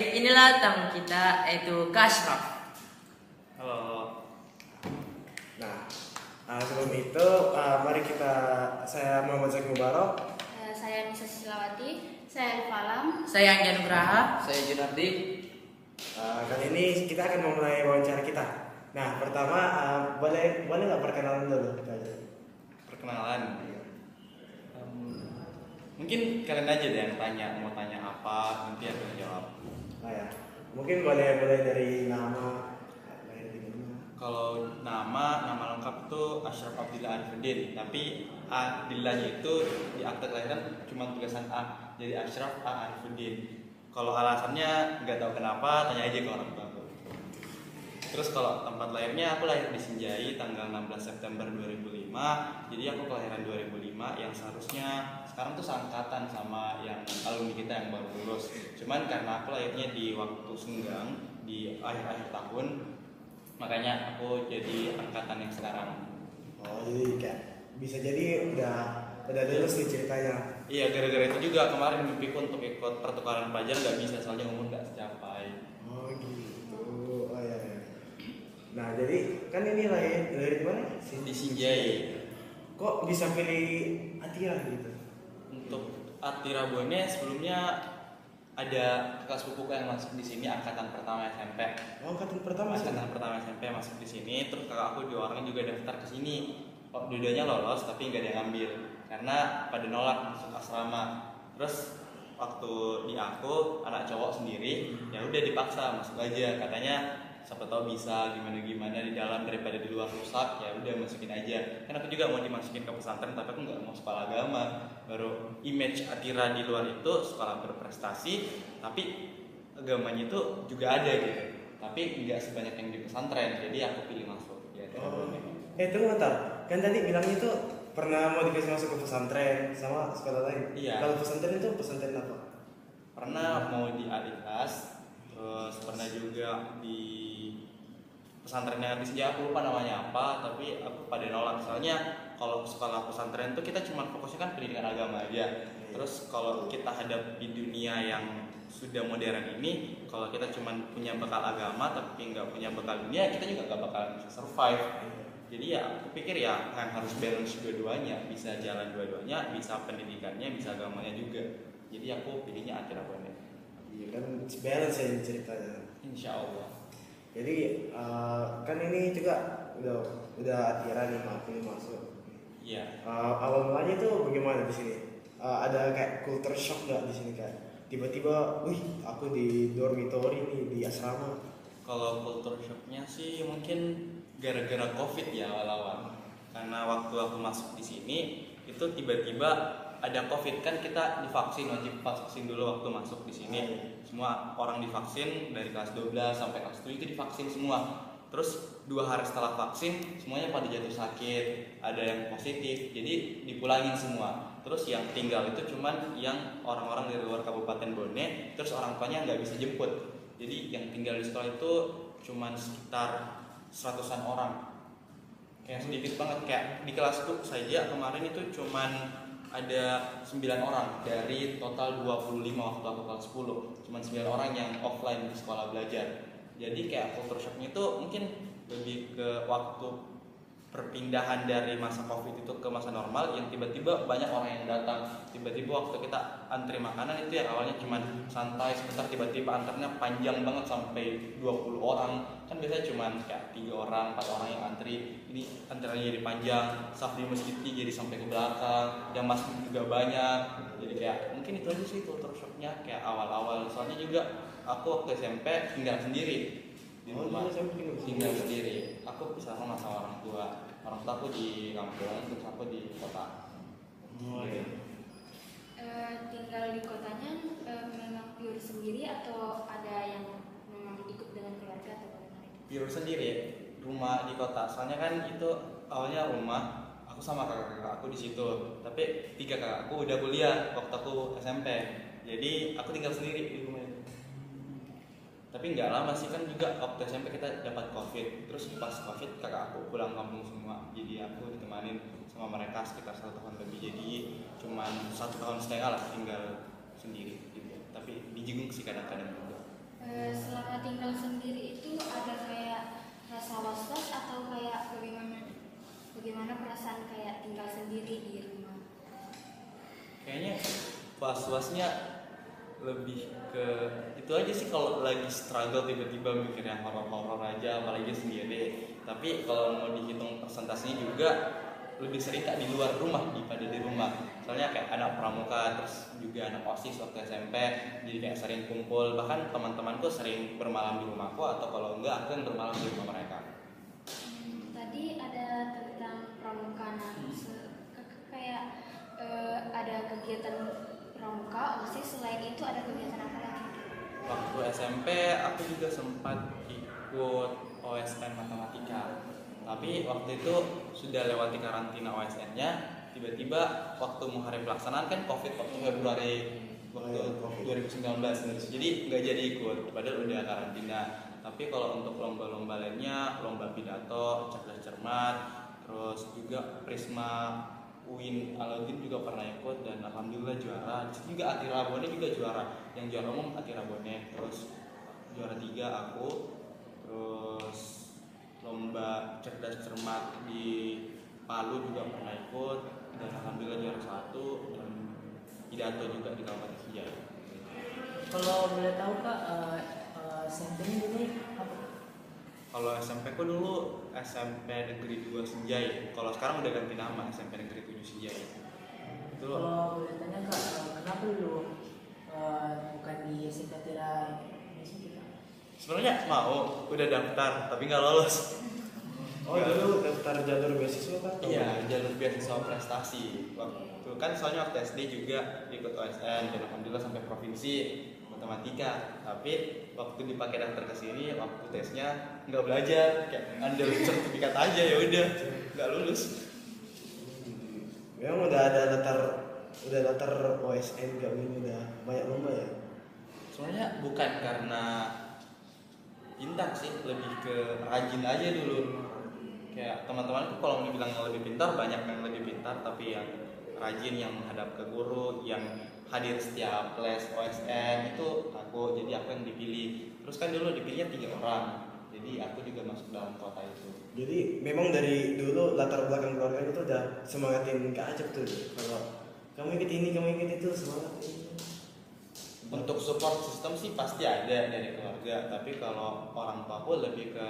Inilah tamu kita yaitu Kasraf. Halo. Nah, sebelum itu mari saya Muhammad Zaki Mubarok. Saya Nisa Silawati, saya Arif Alam. Saya Anja Nugraha. Saya Junardi. Kali ini kita akan memulai wawancara kita. Nah, pertama boleh nggak perkenalan dulu kita aja? Perkenalan. Mungkin kalian aja deh yang tanya, mau tanya apa, nanti aku yang jawab. Ya, mungkin boleh dari nama, lahir di mana? Kalau nama lengkap itu Ashraf Abdillah Arifudin, tapi Abdillahnya itu di akte kelahiran cuma tulisan A, jadi Ashraf A Arifudin. Kalau alasannya nggak tahu kenapa, tanya aja ke orang tua aku. Terus kalau tempat lahirnya, aku lahir di Sinjai tanggal 16 September 2005. Jadi aku kelahiran 2005 yang seharusnya sekarang tuh seangkatan sama yang alumni kita yang baru lulus. Cuman karena aku lahirnya di waktu senggang di akhir-akhir tahun, makanya aku jadi angkatan yang sekarang. Oh, jadi kayak bisa jadi udah lulus nih ceritanya. Iya, gara-gara itu juga kemarin mimpiku untuk ikut pertukaran pelajar nggak bisa, soalnya umur nggak tercapai. Oh gitu. Oh ya. Nah, jadi kan ini lahir di mana? Di Sinjai. Kok bisa pilih Atira gitu? Untuk Atira Bone sebelumnya ada kelas buku yang masuk di sini angkatan pertama SMP. Oh, angkatan pertama SMP masuk di sini, terus kakak aku dua orang juga daftar ke sini. Oh, dua-duanya lolos tapi nggak ada yang ngambil karena pada nolak masuk asrama. Terus waktu di aku anak cowok sendiri, ya udah dipaksa masuk aja, katanya siapa tahu bisa gimana di dalam daripada di luar rusak, ya udah masukin aja. Kan aku juga mau dimasukin ke pesantren tapi aku nggak mau sekolah agama. Baru image Atira di luar itu sekolah berprestasi tapi agamanya itu juga ada gitu, tapi nggak sebanyak yang di pesantren, jadi aku pilih masuk ya. Tunggu bentar, kan tadi bilangnya itu pernah mau dikasih masuk ke pesantren sama sekolah lain. Iya. Kalau pesantren itu pesantren apa? Pernah mau di Adikas, terus pernah juga di pesantren yang di Sinjai, aku lupa namanya apa, tapi aku pada nolak. Soalnya kalau sekolah pesantren itu kita cuma fokusnya kan pendidikan agama aja. Terus kalau kita hadap di dunia yang sudah modern ini, kalau kita cuma punya bekal agama tapi nggak punya bekal dunia, kita juga nggak bakalan bisa survive. Jadi ya aku pikir ya kan harus balance dua-duanya, bisa jalan dua-duanya, bisa pendidikannya, bisa agamanya juga. Jadi aku pilihnya Atira Bone. Iya kan balance ya ceritanya. Insya Allah. Jadi kan ini juga udah Atira nih ini masuk. Iya. Awal mulanya tuh bagaimana di sini? Ada kayak culture shock nggak di sini kayak tiba-tiba, wih aku di dormitory nih di asrama. Kalau culture shocknya sih mungkin gara-gara COVID ya awal-awal. Karena waktu aku masuk di sini itu tiba-tiba ada COVID, kan kita divaksin, wajib vaksin dulu waktu masuk di sini. Semua orang divaksin dari kelas 12 sampai kelas 7 itu divaksin semua. Terus 2 hari setelah vaksin semuanya pada jatuh sakit, ada yang positif, jadi dipulangin semua. Terus yang tinggal itu cuman yang orang-orang dari luar Kabupaten Bone, terus orang tuanya nggak bisa jemput. Jadi yang tinggal di sekolah itu cuman sekitar 100-an orang, kayak sedikit banget. Kayak di kelasku saja kemarin itu cuman ada 9 orang dari total 25 waktu aku kelas 10, cuman 9 orang yang offline di sekolah belajar. Jadi kayak culture shocknya itu mungkin lebih ke waktu perpindahan dari masa COVID itu ke masa normal, yang tiba-tiba banyak orang yang datang. Tiba-tiba waktu kita antri makanan itu yang awalnya cuma santai sebentar, tiba-tiba antarnya panjang banget sampai 20 orang. Kan biasanya cuma kayak 3 orang, 4 orang yang antri. Ini antriannya jadi panjang, saf di masjidnya jadi sampai ke belakang, yang masuk juga banyak. Jadi kayak mungkin itu aja sih culture shocknya kayak awal-awal. Soalnya juga aku waktu SMP tinggal sendiri di rumah, tinggal sendiri. Aku bisa sama orang tua. Orang tua aku di kampung, terus aku di kota. Tinggal di kotanya memang pure sendiri atau ada yang memang ikut dengan keluarga atau bagaimana? Pure sendiri, rumah di kota. Soalnya kan itu awalnya rumah aku sama kakak-kakak aku di situ. Tapi 3 kakakku udah kuliah waktu aku SMP. Jadi aku tinggal sendiri di rumah itu. Tapi nggak lama sih, kan juga waktu SMP kita dapat COVID. Terus pas COVID kakak aku pulang kampung semua, jadi aku ditemanin sama mereka sekitar 1 tahun lebih. Jadi cuman 1,5 tahun lah tinggal sendiri gitu. Tapi dijenguk sih kadang-kadang juga. Selama tinggal sendiri itu ada kayak rasa was-was atau kayak bagaimana perasaan kayak tinggal sendiri di rumah? Kayaknya was-wasnya lebih ke itu aja sih, kalau lagi struggle tiba-tiba mikir yang horor-horor aja apalagi sendiri. Tapi kalau mau dihitung persentasenya juga lebih sering kak di luar rumah daripada di rumah. Soalnya kayak anak pramuka, terus juga anak OSIS waktu SMP, jadi kayak sering kumpul. Bahkan teman-temanku sering bermalam di rumahku, atau kalau enggak aku yang bermalam di rumah mereka. Tadi ada tentang pramuka, nah kayak ada kegiatan pramuka, OSIS, selain itu ada kegiatan apa lagi? Waktu SMP aku juga sempat ikut OSN matematika. Tapi waktu itu sudah lewati karantina OSN-nya, tiba-tiba waktu mau hari pelaksanaan kan COVID waktu Februari waktu 2019, jadi nggak jadi ikut, padahal udah karantina. Tapi kalau untuk lomba-lomba lainnya, lomba pidato, cerdas cermat, terus juga Prisma UIN Alauddin juga pernah ikut dan alhamdulillah juara. Di situ juga Atira Bone juga juara, yang juara umum Atira Bone, terus juara 3 aku, terus lomba cerdas cermat di Palu juga pernah ikut dan alhamdulillah juara 1, dan pidato juga di Kabupaten Senjai. Kalau boleh tahu kak, SMP dulu apa? Kalau SMP ku dulu SMP Negeri 2 Senjai. Kalau sekarang udah ganti nama SMP Negeri 7 Senjai. Itu Kalau boleh tanya kak, kenapa dulu bukan di SMP Tira ini kak? sebenarnya mau udah daftar tapi nggak lolos. Oh dulu daftar jalur beasiswa kan? Iya, jalur beasiswa prestasi. Waktu kan soalnya waktu SD juga ikut OSN dan alhamdulillah sampai provinsi matematika. Tapi waktu dipakai daftar ke sini, waktu tesnya nggak belajar, kayak andal sertifikat aja, ya udah nggak lulus. Memang udah daftar OSN kami udah banyak lomba ya. Sebenarnya bukan karena pintar sih, lebih ke rajin aja dulu. Kayak teman-temanku kalau dibilang yang lebih pintar, banyak yang lebih pintar, tapi yang rajin, yang menghadap ke guru, yang hadir setiap les OSN itu aku, jadi aku yang dipilih. Terus kan dulu dipilihnya 3 orang, jadi aku juga masuk dalam kota itu. Jadi memang dari dulu latar belakang keluarga itu udah semangatin Kak Acep tuh. Kalau kamu ikut ini, kamu ikut itu, semangat ini. Untuk support system sih pasti ada dari keluarga, tapi kalau orang tua aku lebih ke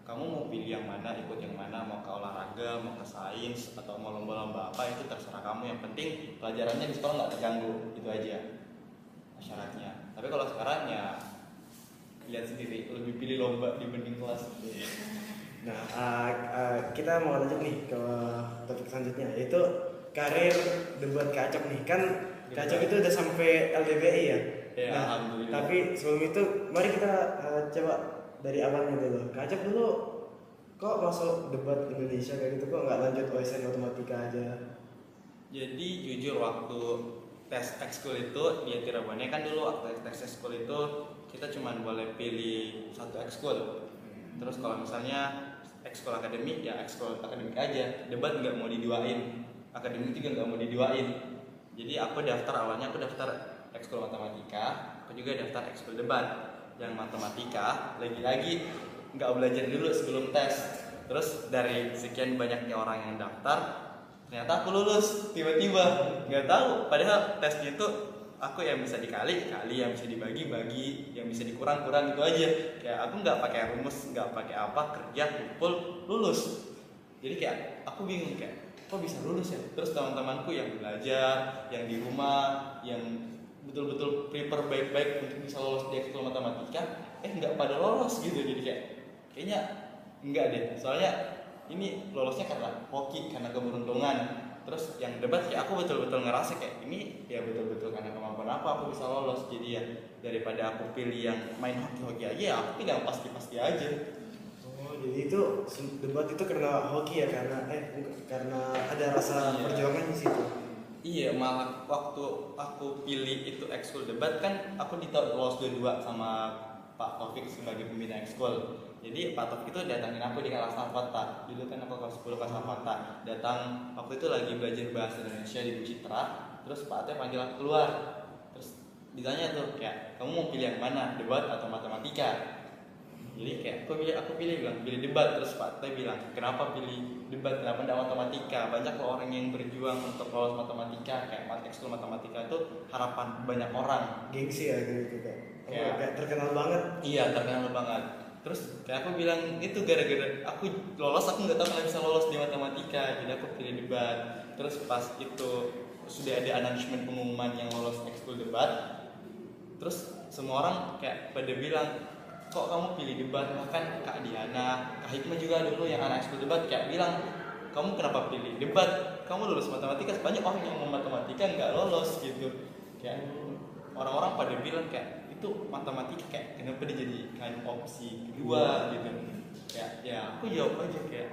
kamu mau pilih yang mana, ikut yang mana, mau ke olahraga, mau ke sains, atau mau lomba-lomba apa, itu terserah kamu. Yang penting pelajarannya di sekolah nggak terganggu, itu aja syaratnya. Tapi kalau sekarang ya lihat sendiri, lebih pilih lomba dibanding kelas. Nah, kita mau lanjut nih ke topik selanjutnya, yaitu karir debat Kak Acep nih. Kan Kak Acep itu udah sampai LDBI ya? Ya, Nah, alhamdulillah. tapi sebelum itu, mari kita coba dari awalnya dulu. Kak Acep dulu kok masuk debat Indonesia kayak gitu, kok nggak lanjut OSN matematika aja? Jadi jujur waktu tes ekskul itu di Tirabone kan dulu waktu tes ekskul itu kita cuma boleh pilih satu ekskul. Terus kalau misalnya ekskul akademik ya ekskul akademik aja, debat nggak mau diduain, akademik juga nggak mau diduain. Jadi aku awalnya aku daftar ekskul matematika, aku juga daftar ekskul debat. Yang matematika lagi-lagi nggak belajar dulu sebelum tes. Terus dari sekian banyaknya orang yang daftar, ternyata aku lulus tiba-tiba, nggak tahu. Padahal tesnya itu aku yang bisa dikali, yang bisa dibagi, yang bisa dikurang gitu aja. Kayak aku nggak pakai rumus, nggak pakai apa, kerja kumpul lulus. Jadi kayak aku bingung kayak kok bisa lulus ya. Terus teman-temanku yang belajar, yang di rumah, yang betul-betul prepare baik-baik untuk bisa lolos di ekskul matematika, nggak pada lolos gitu. Jadi kayaknya enggak deh. Soalnya ini lolosnya karena hoki, karena keberuntungan. Terus yang debat kayak aku betul-betul ngerasa kayak ini ya betul-betul karena kemampuan aku bisa lolos. Jadi ya daripada aku pilih yang main hoki-hoki aja, ya aku pilih yang pasti-pasti aja. Oh, jadi itu debat itu karena hoki ya, karena ada rasa perjuangan di situ. Iya, malah waktu aku pilih itu ekskul debat kan aku lolos dua sama Pak Taufik sebagai pembina ekskul. Jadi Pak Taufik itu datangin aku di kelas Alfata. Dulu kan aku kelas 10 kelas Alfata. Datang waktu itu lagi belajar bahasa Indonesia di Bu Citra. Terus Pak Teh panggil aku keluar. Terus ditanya tuh kayak kamu mau pilih yang mana, debat atau matematika. Jadi kayak aku bilang pilih debat. Terus Pak Teh bilang kenapa pilih debat, kenapa tidak matematika? Banyak loh orang yang berjuang untuk lolos matematika, kayak ekskul matematika itu harapan banyak orang. Gengsi ya gitu kan. Kayak Terkenal banget. Iya, terkenal banget. Terus kayak aku bilang itu gara-gara aku lolos, aku nggak tahu kalau bisa lolos di matematika, jadi aku pilih debat. Terus pas itu sudah ada announcement pengumuman yang lolos ekskul debat, terus semua orang kayak pada bilang kok kamu pilih debat. Bahkan Kak Diana, Kak Hikmah juga dulu yang anak ekskul debat kayak bilang kamu kenapa pilih debat, kamu lulus matematika. Banyak orang yang mau matematika nggak lolos gitu. Kayak orang-orang pada bilang kayak itu matematika kayak kenapa dijadikan opsi kedua gitu. Kayak ya aku jawab aja kayak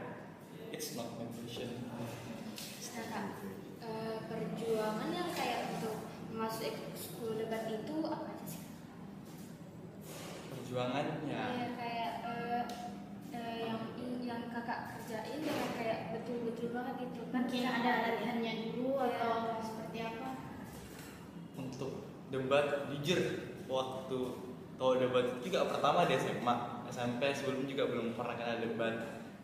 it's not my passion. Nah, perjuangan yang kayak untuk masuk ekskul debat itu apa aja sih? Perjuangannya Kayak yang kakak kerjain dengan kayak betul-betul banget gitu kan? Mungkin ada latihannya dulu Iya. atau seperti apa? untuk debat jujur waktu tahu debat itu juga pertama di SMA, SMP sebelum juga belum pernah kenal debat.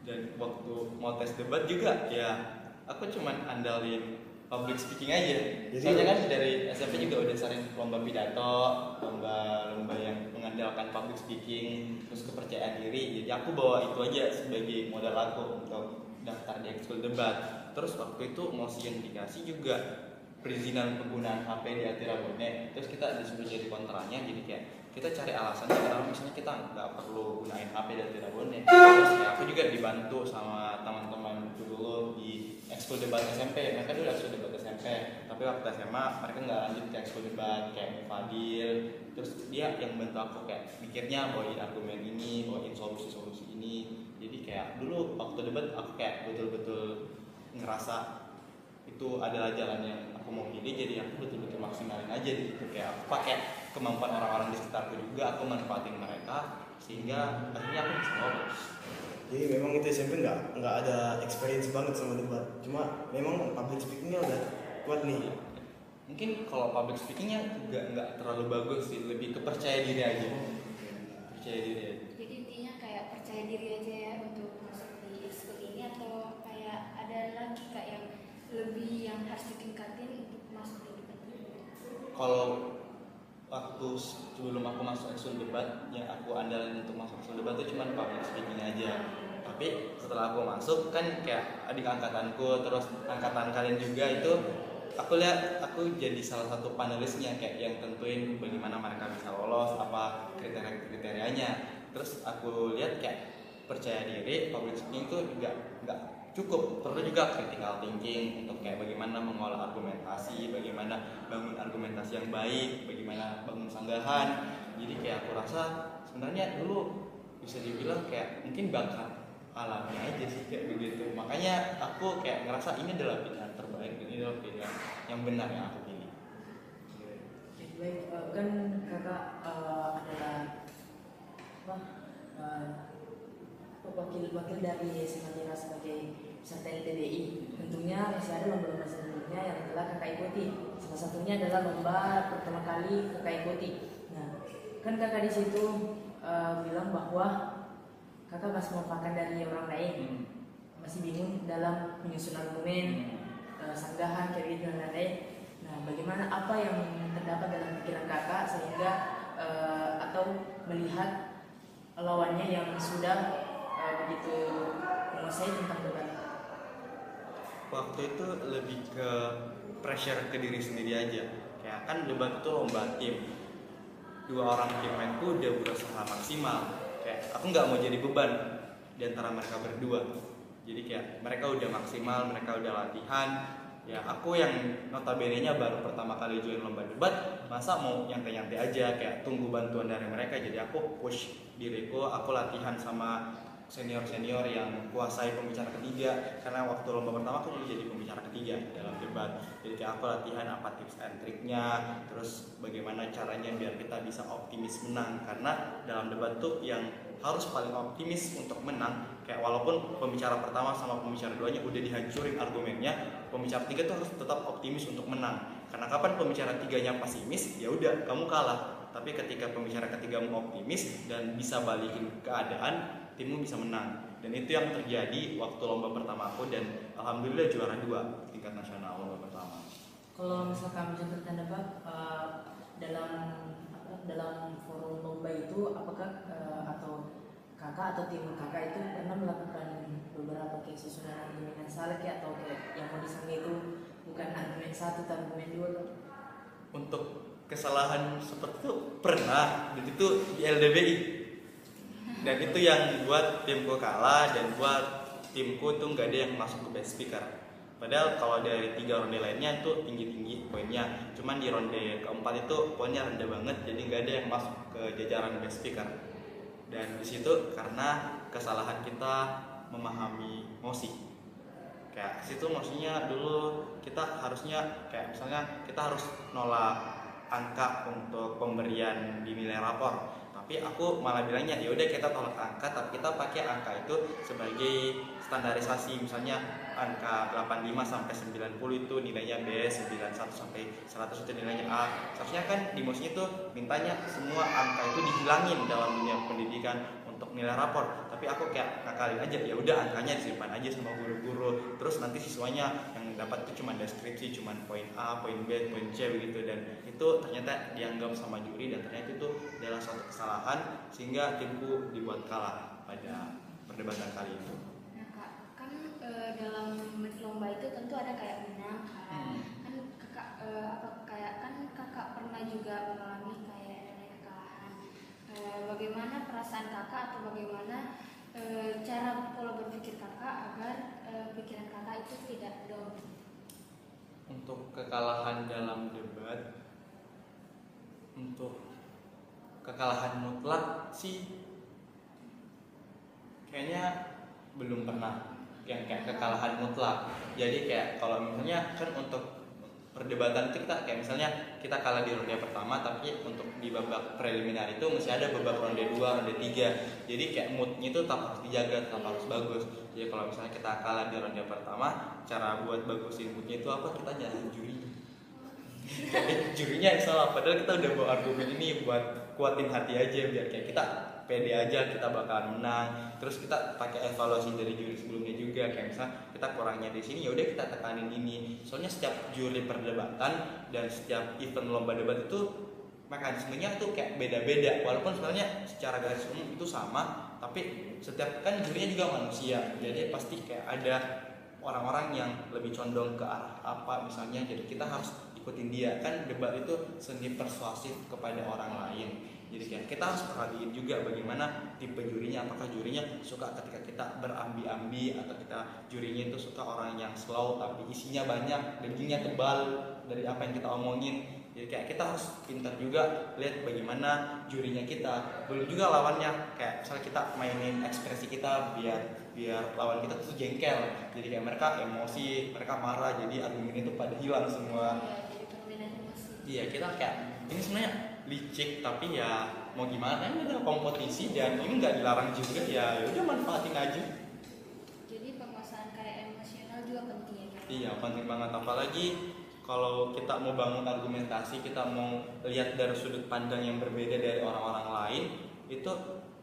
Dan waktu mau tes debat juga ya aku cuman andalin public speaking aja. Jadi- Soalnya kan dari SMP juga udah sering lomba pidato, lomba yang mengandalkan public speaking, terus kepercayaan diri. Jadi aku bawa itu aja sebagai modal aku untuk daftar di ekskul debat. Terus waktu itu mau yang dikasih juga perizinan penggunaan HP di Atira Bone. Terus kita disuruh jadi kontranya, jadi kayak kita cari alasannya karena misalnya kita nggak perlu gunain HP di Atira Bone. Terus ya aku juga dibantu sama teman-teman dulu di ekskul debat SMP. Mereka dulu ekskul debat SMP, tapi waktu SMA mereka nggak lanjut ke ekskul debat kayak Fadil. Terus dia yang bantu aku kayak mikirnya bawain argumen ini, bawain solusi-solusi ini. Jadi kayak dulu waktu debat aku kayak betul-betul ngerasa itu adalah jalan yang aku mau pilih, jadi aku betul-betul maksimalin aja di situ. Kayak aku pakai kemampuan orang-orang di sekitarku juga, aku manfaatin mereka sehingga akhirnya aku bisa lolos. Jadi memang itu SMP nggak ada experience banget sama debat. Cuma memang public speakingnya udah kuat nih. Mungkin kalau public speakingnya juga nggak terlalu bagus sih, lebih ke percaya diri aja. Percaya diri aja. Jadi intinya kayak percaya diri aja ya untuk masuk di ekskul ini, atau kayak ada lagi kayak yang lebih yang harus ditingkatin untuk masuk di debat ini? Kalau waktu sebelum aku masuk ekskul debat, yang aku andalin untuk masuk ekskul debat itu cuma public speaking aja. Tapi setelah aku masuk kan kayak adik angkatanku, terus angkatan kalian juga itu, aku lihat aku jadi salah satu panelisnya kayak yang tentuin bagaimana mereka bisa lolos, apa kriteria-kriterianya. Terus aku lihat kayak percaya diri, public speaking itu juga nggak cukup, perlu juga critical thinking untuk kayak bagaimana mengolah argumentasi, bagaimana bangun argumentasi yang baik, bagaimana bangun sanggahan. Jadi kayak aku rasa sebenarnya dulu bisa dibilang kayak mungkin bakat alami aja sih kayak begitu. Makanya aku kayak ngerasa ini adalah pilihan terbaik, ini adalah pilihan yang benar yang aku pilih. Baik, kan kakak adalah apa, wakil dari SMA sebagai peserta LTBI. Tentunya masih ada lomba-lomba sebelumnya yang telah kakak ikuti. Salah satunya adalah lomba pertama kali kakak ikuti. Nah, kan kakak di situ bilang bahwa kakak masih merupakan dari orang lain, masih bingung dalam menyusun argumen, sanggahan, kayak gitu dan lain-lain. Nah, bagaimana apa yang terdapat dalam pikiran kakak sehingga atau melihat lawannya yang sudah begitu menguasai tentang debat? Waktu itu lebih ke pressure ke diri sendiri aja. Kayak kan debat itu lomba tim. 2 orang teammateku udah berusaha maksimal. Kayak aku nggak mau jadi beban di antara mereka berdua. Jadi kayak mereka udah maksimal, mereka udah latihan. Ya aku yang notabene-nya baru pertama kali join lomba debat, masa mau nyantai-nyantai aja, kayak tunggu bantuan dari mereka. Jadi aku push diriku, aku latihan sama senior-senior yang kuasai pembicara ketiga, karena waktu lomba pertama aku juga jadi pembicara ketiga dalam debat. Jadi kayak aku latihan apa tips and triknya, terus bagaimana caranya biar kita bisa optimis menang, karena dalam debat tuh yang harus paling optimis untuk menang. Kayak walaupun pembicara pertama sama pembicara duanya udah dihancurin argumennya, pembicara tiga tuh harus tetap optimis untuk menang. Karena kapan pembicara tiganya pesimis, ya udah kamu kalah. Tapi ketika pembicara ketigamu optimis dan bisa balikin keadaan, timmu bisa menang. Dan itu yang terjadi waktu lomba pertama aku, dan alhamdulillah juara 2 tingkat nasional lomba pertama. Kalau misalkan mencatatkan debat dalam forum lomba itu, apakah atau kakak atau tim kakak itu pernah melakukan beberapa kayak susunan argumen yang salah kayak, atau kayak yang mau disangka itu bukan argumen satu tapi argumen dua? Untuk kesalahan seperti itu pernah, dan itu di LDBI, dan itu yang buat timku kalah dan buat timku tuh nggak ada yang masuk ke best speaker. Padahal kalau dari 3 ronde lainnya itu tinggi-tinggi poinnya, cuman di ronde keempat itu poinnya rendah banget, jadi nggak ada yang masuk ke jajaran best speaker. Dan di situ karena kesalahan kita memahami mosi. Kayak situ mosinya dulu kita harusnya kayak misalnya kita harus nolak angka untuk pemberian di nilai rapor. Tapi aku malah bilangnya ya udah kita tolak angka, tapi kita pakai angka itu sebagai standarisasi. Misalnya angka 85 sampai 90 itu nilainya B, 91 sampai 100 itu nilainya A. Seharusnya kan di mosinya tuh mintanya semua angka itu dihilangin dalam dunia pendidikan untuk nilai rapor. Tapi aku kayak ngakalin aja, ya udah angkanya disimpan aja sama guru-guru. Terus nanti siswanya yang dapat itu cuma deskripsi, cuma poin A, poin B, poin C begitu. Dan itu ternyata dianggap sama juri, dan ternyata itu adalah suatu kesalahan sehingga timku dibuat kalah pada perdebatan kali itu. Nah kak, kan dalam lomba itu tentu ada kayak menang, kalah. Kan kakak kan kakak pernah juga mengalami kayak adanya kekalahan. Bagaimana perasaan kakak atau bagaimana cara pola berpikir kakak agar pikiran kakak itu tidak down? Untuk kekalahan dalam debat, untuk kekalahan mutlak sih kayaknya belum pernah yang kayak kekalahan mutlak. Jadi kayak kalau misalnya kan untuk perdebatan itu kita kayak misalnya kita kalah di ronde pertama, tapi untuk di babak preliminar itu masih ada babak ronde 2, ronde 3. Jadi kayak moodnya itu tetap harus dijaga, tetap harus bagus. Jadi kalau misalnya kita kalah di ronde pertama, cara buat bagusin moodnya itu apa? Kita nyalahin juri. Jadi jurinya yang salah, padahal kita udah bawa argumen ini buat kuatin hati aja biar kayak kita pede aja kita bakalan menang. Terus kita pakai evaluasi dari juri sebelumnya juga, kayak misalnya kita kurangnya di sini, ya udah kita tekanin ini. Soalnya setiap juri perdebatan dan setiap event lomba debat itu mekanismenya tuh kayak beda-beda, walaupun sebenarnya secara garis umum itu sama, tapi setiap kan jurinya juga manusia, jadi pasti kayak ada orang-orang yang lebih condong ke arah apa misalnya, jadi kita harus ikutin dia. Kan debat itu seni persuasif kepada orang lain, jadi kayak kita harus perhatiin juga bagaimana tipe jurinya, apakah jurinya suka ketika kita berambi-ambi, atau kita jurinya itu suka orang yang slow tapi isinya banyak, dagingnya tebal dari apa yang kita omongin. Jadi kayak kita harus pintar juga lihat bagaimana jurinya kita, belum juga lawannya. Kayak misalnya kita mainin ekspresi kita biar lawan kita tuh jengkel, jadi kayak mereka emosi, mereka marah, jadi argumen itu pada hilang semua. Jadi permainan emosi. Iya, kita kayak ini sebenarnya licik, tapi ya mau gimana, ini adalah kompetisi dan ini nggak dilarang juga, ya udah manfaatin aja. Jadi penguasaan kayak emosional juga penting ya kan? Iya, penting banget, apalagi kalau kita mau bangun argumentasi, kita mau lihat dari sudut pandang yang berbeda dari orang-orang lain, itu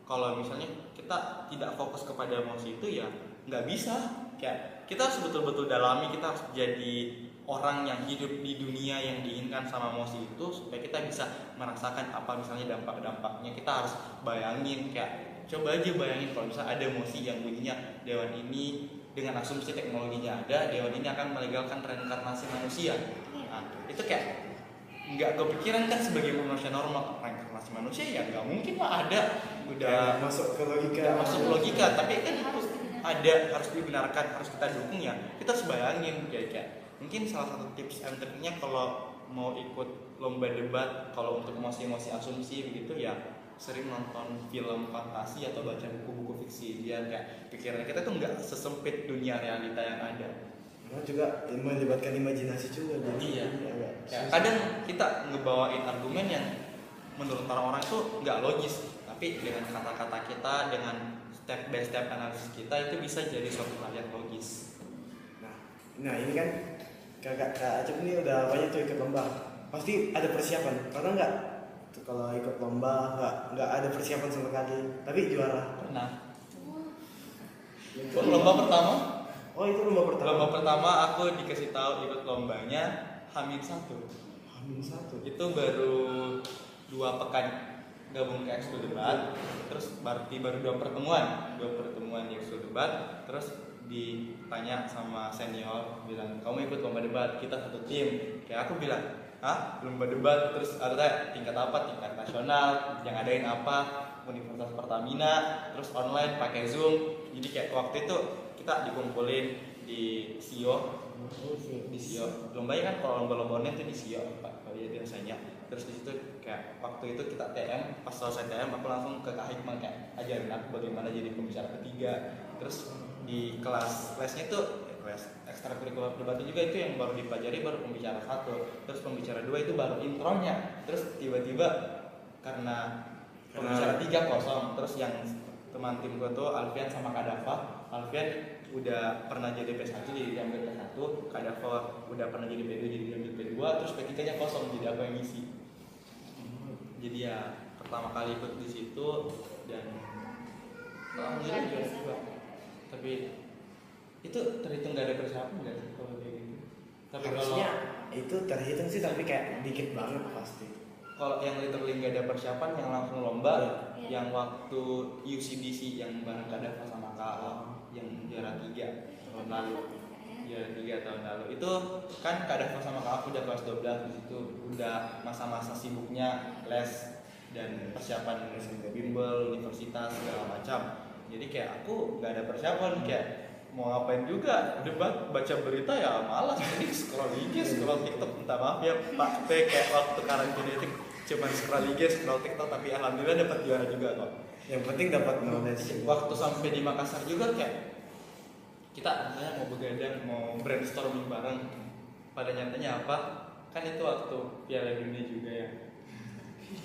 kalau misalnya kita tidak fokus kepada emosi itu ya nggak bisa. Kayak kita harus betul-betul dalami, kita harus jadi orang yang hidup di dunia yang diinginkan sama emosi itu, supaya kita bisa merasakan apa misalnya dampak-dampaknya. Kita harus bayangin, kayak coba aja bayangin kalau misalnya ada emosi yang bunyinya dewan ini dengan asumsi teknologinya ada, dewan ini akan melegalkan reinkarnasi manusia. Nah, itu kayak nggak kepikiran kan sebagai manusia normal, reinkarnasi manusia ya nggak mungkin lah ada, udah masuk ke logika. udah masuk logika, tapi kan ada, harus dibenarkan, harus kita dukung ya. Kita harus bayangin kayak mungkin salah satu tips and triknya kalau mau ikut lomba debat, kalau untuk emosi-emosi asumsi begitu ya, sering nonton film fantasi atau baca buku-buku fiksi. Dia kayak pikiran kita tuh nggak sesempit dunia realita yang ada. Karena juga melibatkan imajinasi juga. Jadi Iya. agak Kayak susah. kadang kita ngebawain argumen yang menurut orang-orang itu nggak logis, tapi dengan kata-kata kita, dengan step by step analisis kita itu bisa jadi suatu hal yang logis. Nah ini kan Kak Acep ini udah banyak tuh ikut lomba. Pasti ada persiapan. Karena nggak tuh kalau ikut lomba nggak ada persiapan sama sekali. Tapi juara. Pernah. Itu Lomba pertama, Oh itu lomba pertama. lomba pertama aku dikasih tahu ikut lombanya H-1. H-1. Itu baru 2 pekan gabung ke ekskul debat, terus berarti baru 2 pertemuan di ekskul debat, terus ditanya sama senior bilang kamu ikut lomba debat, kita satu tim. Kayak aku bilang lomba debat, terus ada tingkat apa, tingkat nasional, yang adain apa, Universitas Pertamina, terus online pakai Zoom. Jadi kayak waktu itu kita dikumpulin di SIO. Di SIO lombanya kan, kalau lomba-lomba online itu di SIO Pak, kalau ya biasanya. Terus di situ kayak waktu itu kita TM, pas selesai TM aku langsung ke Kak Hikmah kayak ajarin aku bagaimana jadi pembicara ketiga. Terus di kelas lesnya itu les ekstrakurikuler debat juga, itu yang baru dipelajari baru pembicara 1, terus pembicara 2 itu baru intronya. Terus tiba-tiba karena pembicara 3 kosong, terus yang teman tim gue tuh Alfian sama Kak Dava. Alfian udah pernah jadi P1 jadi diambil P1, Kak Dava udah pernah jadi P2 jadi diambil P2, terus P3 nya kosong jadi aku yang ngisi. Jadi ya pertama kali ikut di situ dan alhamdulillah juara 2. Tapi itu terhitung gak ada persiapan nggak sih kalau kayak gitu? Tapi Harusnya itu terhitung sih, tapi kayak dikit banget pasti. kalau yang literally gak ada persiapan yang langsung lomba, Iya. yang waktu UCDC yang bareng Kak Dava sama Kak A, yang juara 3 tahun lalu. Juara 3 tahun lalu itu kan Kak Dava sama Kak A udah kelas 12, di situ udah masa-masa sibuknya les dan persiapan bimbel, universitas segala macam. Jadi kayak aku nggak ada persiapan, kayak mau ngapain juga, debat, baca berita ya malas, jadi scroll IG, scroll TikTok. Minta maaf ya Pak P, kayak waktu karantina itu cuma scroll IG, scroll TikTok, tapi alhamdulillah dapat juara juga kok. Yang penting dapat knowledge. Waktu sampai di Makassar juga kayak kita katanya mau begadang, mau brainstorming bareng. Pada nyatanya apa? Kan itu waktu Piala Dunia juga ya.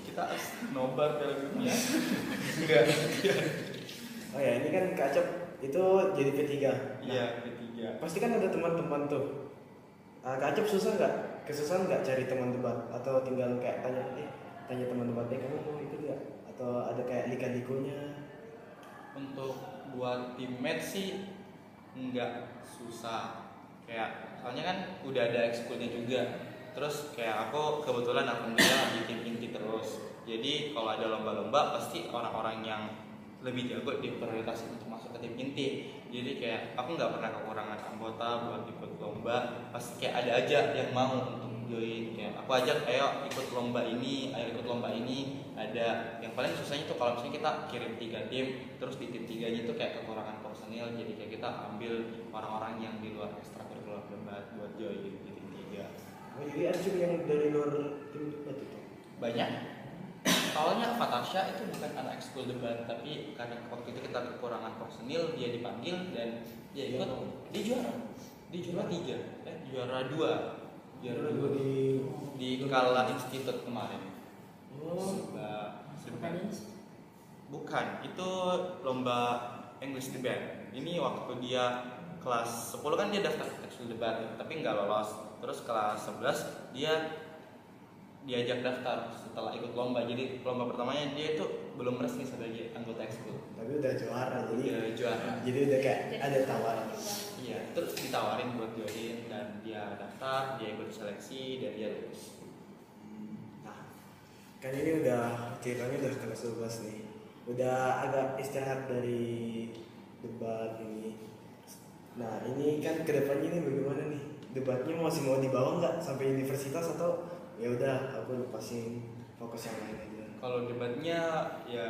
Kita nobar Piala Dunia. Enggak. Oh ya ini kan Kak Acep itu jadi P3. Iya, ketiga. Pasti kan ada teman-teman tuh. Kak Acep susah nggak? Kesusahan nggak cari teman debat? Atau tinggal kayak tanya teman debatnya kamu mau ikut nggak? Atau ada kayak lika-likunya? Untuk buat teammate sih nggak susah. Kayak soalnya kan udah ada ekskulnya juga. Terus kayak aku kebetulan alhamdulillah di tim inti terus. Jadi kalau ada lomba-lomba pasti orang-orang yang lebih jago diprioritaskan untuk masuk ke tim inti. Jadi kayak aku nggak pernah kekurangan anggota buat ikut lomba. Pasti kayak ada aja yang mau untuk join. Kayak aku ajak, ayo ikut lomba ini, ayo ikut lomba ini. Ada yang paling susahnya tuh kalau misalnya kita kirim 3 tim, terus di tim 3-nya itu kayak kekurangan personil. Jadi kayak kita ambil orang-orang yang di luar ekstrakurikuler debat buat join di tim 3. Oh jadi ada juga yang dari luar tim debat itu? Banyak. Awalnya Fatasha itu bukan anak ekskul debat, tapi karena waktu itu kita kekurangan personil, dia dipanggil dan dia ikut. Dia juara 3, juara 2 di Kala Institute kemarin. Oh. Bukan, itu lomba English debate. Ini waktu dia kelas 10 kan dia daftar ekskul debat, tapi nggak lolos. Terus kelas 11 dia diajak daftar setelah ikut lomba. Jadi lomba pertamanya dia itu belum resmi sebagai anggota ekskul. Tapi udah juara jadi. Dia juara. Jadi udah kayak ada tawaran. Iya, terus ditawarin buat join dan dia daftar, dia ikut seleksi dan dia lulus. Nah, kan ini udah ceritanya udah kelas 12 nih. Udah agak istirahat dari debat ini. Nah, ini kan kedepannya ini bagaimana nih? Debatnya masih mau dibawa nggak sampai universitas atau ya udah aku lepasin fokus yang lain aja? Kalau debatnya ya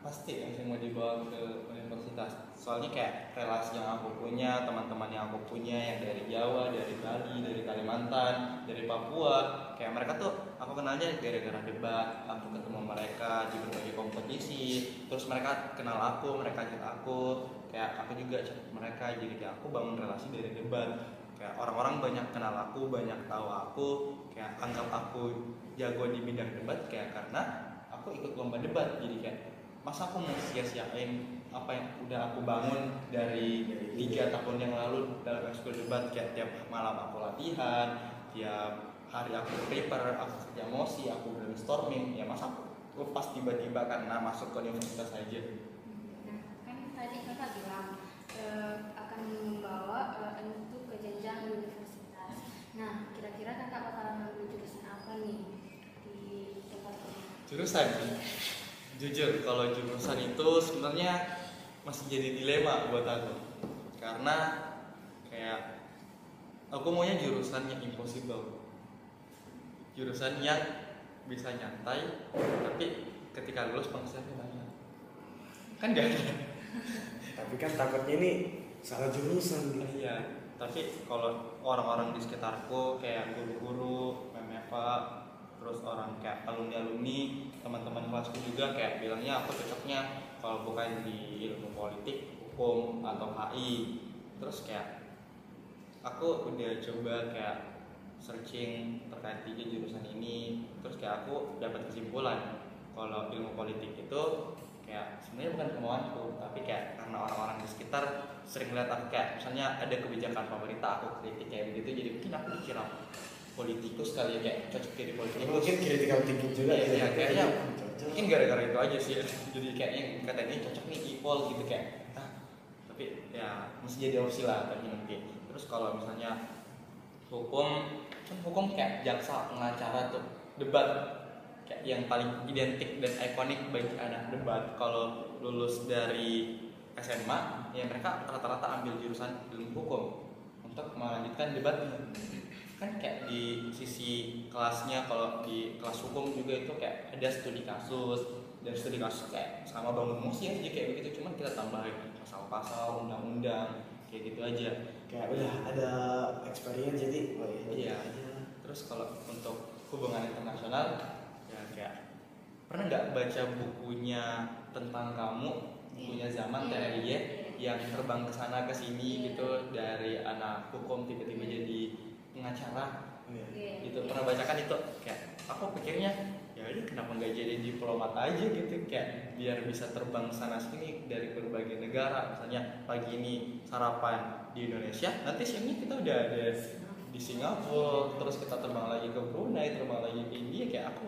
pasti masih mau dibawa ke universitas. Soalnya kayak relasi yang aku punya, teman-teman yang aku punya yang dari Jawa, dari Bali, dari Kalimantan, dari Papua, kayak mereka tuh aku kenalnya gara-gara debat. Aku ketemu mereka di berbagai kompetisi, terus mereka kenal aku, mereka chat aku, kayak aku juga chat mereka. Jadi kayak aku bangun relasi dari debat. Kayak orang-orang banyak kenal aku, banyak tahu aku, kayak anggap aku jago di bidang debat kayak karena aku ikut lomba debat. Jadi kayak masa aku mau sia-siain apa yang udah aku bangun dari 3 tahun yang lalu dalam ekskul debat. Kayak tiap malam aku latihan, tiap hari aku prepare, aku kerja mosi, aku brainstorming. Ya masa aku lepas tiba-tiba karena masuk ke universitas aja. Nah, kan tadi kakak bilang akan membawa itu ke jenjang universitas. Nah, kira-kira kakak bakalan ngambil jurusan apa nih di tempat ini? Jurusan, jujur kalau jurusan itu sebenarnya masih jadi dilema buat aku. Karena kayak aku maunya jurusan yang impossible, jurusan yang bisa nyantai tapi ketika lulus penghasilannya banyak. Kan gak ada. Tapi kan takutnya ini salah jurusan gitu. Iya, tapi kalau orang-orang di sekitarku kayak guru-guru, MEMEVA, terus orang kayak alumni-alumni, teman-teman kelasku juga kayak bilangnya aku cocoknya kalau bukan di ilmu politik, hukum atau HI. Terus kayak aku udah coba kayak searching terkait 3 jurusan ini, terus kayak aku dapat kesimpulan kalau ilmu politik itu kayak sebenarnya bukan kemauanku, tapi kayak karena orang-orang di sekitar sering lihat aku kayak misalnya ada kebijakan pemerintah aku kritik kayak begitu, jadi mungkin aku dikira politikus kali ya, kayak cocok jadi politikus. Mungkin critical thinking juga Iya, ya. kayaknya Cocok. mungkin gara-gara itu aja sih. Jadi kayak yang katanya ini cocok nih equal gitu kayak tapi ya mesti jadi opsi lah tapi nanti. Terus kalau misalnya hukum, kan hukum kayak jaksa, pengacara tuh, debat kayak yang paling identik dan ikonik bagi anak debat. Kalau lulus dari SMA ya mereka rata-rata ambil jurusan ilmu hukum untuk melanjutkan debatnya. Kan kayak di sisi kelasnya, kalau di kelas hukum juga itu kayak ada studi kasus, dan studi kasus kayak sama bangun mosi aja kayak begitu, cuman kita tambahin pasal-pasal, undang-undang kayak gitu aja. Kayak udah ada experience jadi Iya. aja. Terus kalau untuk hubungan internasional ya kayak pernah nggak baca bukunya tentang kamu, bukunya Zaman Terelie yang terbang ke sana ke sini gitu, dari anak hukum tiba-tiba jadi pengacara gitu. Pernah bacakan itu? Kayak aku pikirnya ya ini kenapa nggak jadi diplomat aja gitu, kayak biar bisa terbang sana sini dari berbagai negara. Misalnya pagi ini sarapan di Indonesia, nanti siangnya kita udah ada di Singapura, terus kita terbang lagi ke Brunei, terbang lagi ke India. Kayak aku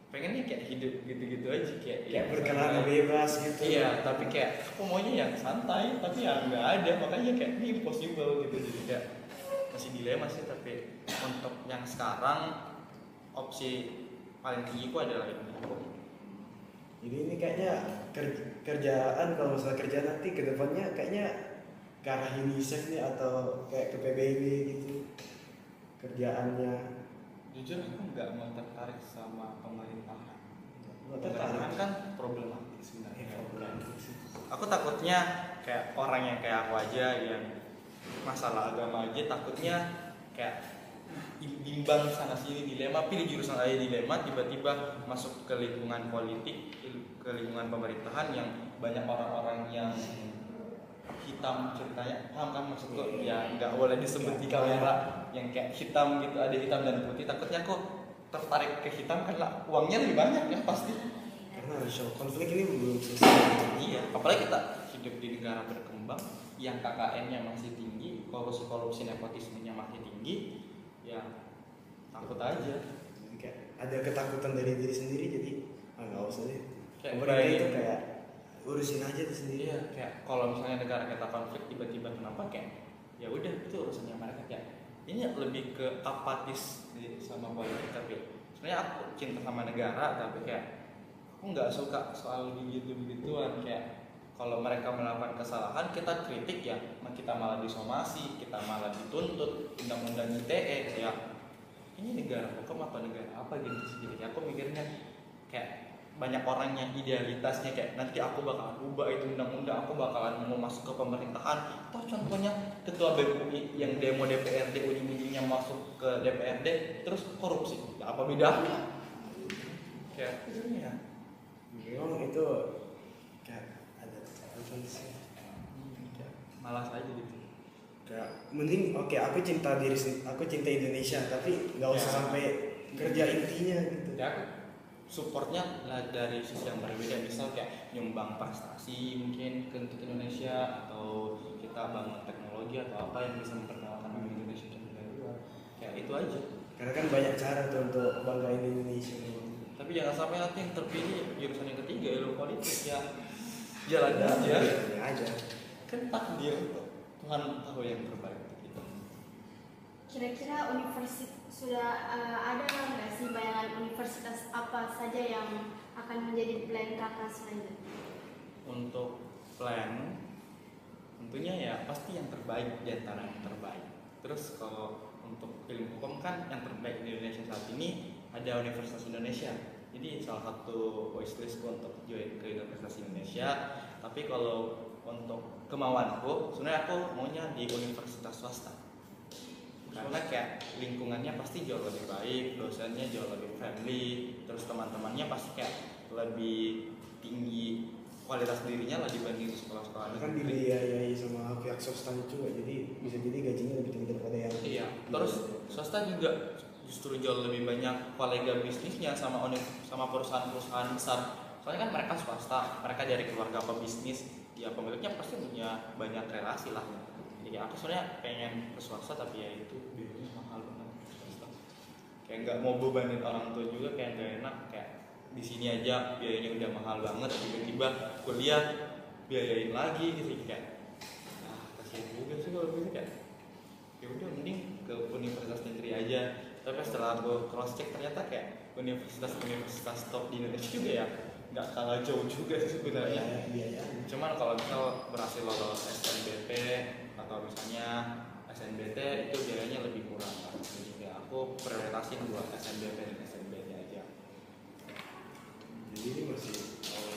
pengennya kayak hidup gitu-gitu aja, kayak berkelana bebas gitu. Iya, tapi kayak aku maunya yang santai, tapi ya nggak ada, makanya kayak ini impossible gitu. Jadi kayak masih dilema sih. Tapi untuk yang sekarang opsi paling tinggi ku adalah ilmu hukum. Jadi ini kayaknya kerjaan, kalau misalnya kerja nanti ke depannya kayaknya ke arah UNICEF nih atau kayak ke PBB gitu kerjaannya. Jujur aku nggak mau tertarik sama pemerintahan. Nggak Pemerintahan tertarik. kan problematik sebenarnya. Problematik sih. Aku takutnya kayak orang yang kayak aku aja yang masalah agama aja takutnya kayak bimbang sana sini, dilema, pilih jurusan aja dilema, tiba-tiba masuk ke lingkungan politik, ke lingkungan pemerintahan yang banyak orang-orang yang hitam ceritanya, paham kan maksudku? Ya nggak boleh disebut di kamera, yang kayak hitam gitu, ada hitam dan putih. Takutnya aku tertarik ke hitam karena uangnya lebih banyak ya pasti. Karena social konflik ini belum selesai. Iya, apalagi kita hidup di negara berkembang yang KKN-nya masih tinggi, korupsi nepotismenya masih tinggi, ya takut aja. Jadi kayak ada ketakutan dari diri sendiri, jadi nggak usah deh. Kayak Pemerintah itu bayangin. kayak urusin aja tuh sendiri. Iya, kayak kalau misalnya negara kita konflik tiba-tiba kenapa kayak ya udah itu urusannya mereka. Kayak ini lebih ke apatis sama politik. Tapi sebenarnya aku cinta sama negara, tapi kayak aku nggak suka soal begituan. Kayak kalau mereka melakukan kesalahan kita kritik ya, kita malah disomasi, kita malah dituntut undang-undang ITE. Ya ini negara hukum apa negara apa gitu sih. Jadi aku mikirnya kayak banyak orang yang idealitasnya kayak nanti aku bakalan ubah itu undang-undang, aku bakalan mau masuk ke pemerintahan. Atau contohnya ketua BEM UI yang demo DPRD ujung-ujungnya masuk ke DPRD terus korupsi. Ya, apa bedanya? Kayak itu ya. Memang itu kayak ada apa sih? Kayak malas aja gitu. Kayak mending oke, aku cinta Indonesia, tapi nggak usah Ya. sampai kerja intinya gitu. Ya, supportnya lah dari sisi yang berbeda, misal kayak nyumbang prestasi mungkin ke untuk Indonesia, atau kita bangun teknologi atau apa yang bisa memperkenalkan nama Indonesia ke luar. Kayak itu aja. Karena kan banyak cara tuh untuk banggain Indonesia. Tapi jangan sampai nanti yang terpilih jurusan yang ketiga ilmu politik ya. Jalan aja. Ya aja. Kan takdir Tuhan tahu yang terbaik untuk kita. Kira-kira sudah ada nggak sih bayangan universitas apa saja yang akan menjadi plan kakak selanjutnya? Untuk plan tentunya ya pasti yang terbaik di antara yang terbaik. Terus kalau untuk ilmu hukum kan yang terbaik di Indonesia saat ini ada Universitas Indonesia. Jadi salah satu wishlistku untuk join ke Universitas Indonesia. Tapi kalau untuk kemauanku sebenarnya aku maunya di universitas swasta. Karena kayak lingkungannya pasti jauh lebih baik, dosennya jauh lebih friendly, terus teman-temannya pasti kayak lebih tinggi kualitas dirinya lah dibanding di sekolah-sekolah Kan negeri. dibiayai sama pihak swasta juga, jadi bisa jadi gajinya lebih tinggi daripada yang Iya, terus swasta juga justru jauh lebih banyak kolega bisnisnya sama perusahaan-perusahaan besar. Soalnya kan mereka swasta, mereka dari keluarga pebisnis, ya pemiliknya pasti punya banyak relasi lah. Jadi aku sebenarnya pengen ke swasta, tapi ya itu biayanya mahal banget swasta. Kayak nggak mau bebanin orang tua juga, kayak nggak enak. Kayak di sini aja biayanya udah mahal banget, tiba-tiba kuliah biayain lagi gitu kayak. Nah, kasihan juga sih kalau gitu kayak. Ya udah mending ke universitas negeri aja. Tapi setelah aku cross check ternyata kayak universitas top di Indonesia juga ya nggak kalah jauh juga sih sebenarnya. biaya. Cuman kalau misal berhasil lolos SNBP atau misalnya SNBT itu biayanya lebih murah. Jadi ya aku prioritasin buat SNBP dan SNBT aja. Jadi ini masih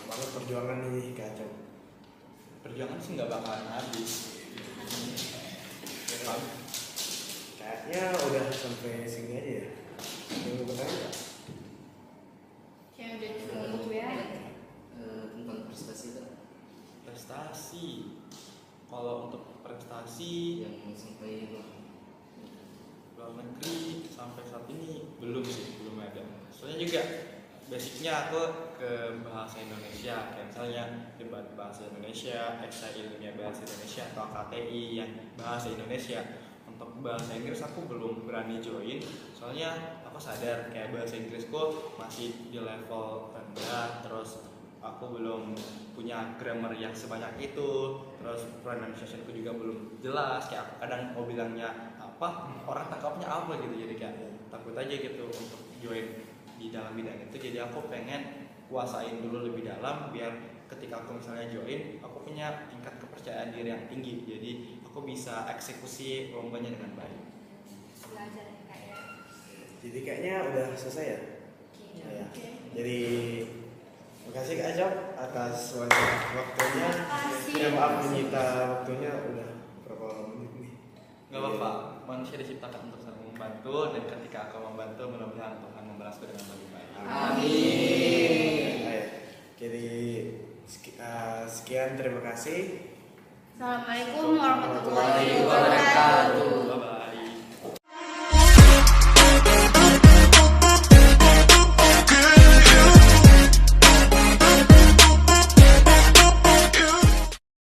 banget perjuangan ini kacau. Perjuangan sih nggak bakalan habis. Ya kan? Kayaknya udah sampai sini aja ya. Yang bertanya nggak? Kayak udah cukup ya. Tentang prestasi itu Prestasi. Kalau untuk prestasi yang sampai luar negeri sampai saat ini belum ada. Soalnya juga basicnya aku ke bahasa Indonesia, kayak misalnya debat bahasa Indonesia, esai ilmiah bahasa Indonesia atau KTI yang bahasa Indonesia. Untuk bahasa Inggris aku belum berani join, soalnya aku sadar kayak bahasa Inggrisku masih di level rendah, terus aku belum punya grammar yang sebanyak itu, terus pronunciationku juga belum jelas, kayak aku kadang mau bilangnya apa, orang tangkapnya apa gitu, jadi kayak takut aja gitu untuk join di dalam bidang itu. Jadi aku pengen kuasain dulu lebih dalam biar ketika aku misalnya join, aku punya tingkat kepercayaan diri yang tinggi, jadi aku bisa eksekusi lombanya dengan baik. Belajar ya kak ya. Jadi kayaknya udah selesai ya. Ya. Oke. Jadi makasih Kak Ajab atas waktunya. Makasih. Ya maaf menyita waktunya udah berapa menit nih. Gak apa-apa, manusia diciptakan untuk saling membantu, dan ketika aku membantu mudah-mudahan Tuhan membalasku dengan lebih baik. Amin. Ayo. Jadi sekian terima kasih. Assalamualaikum warahmatullahi wabarakatuh.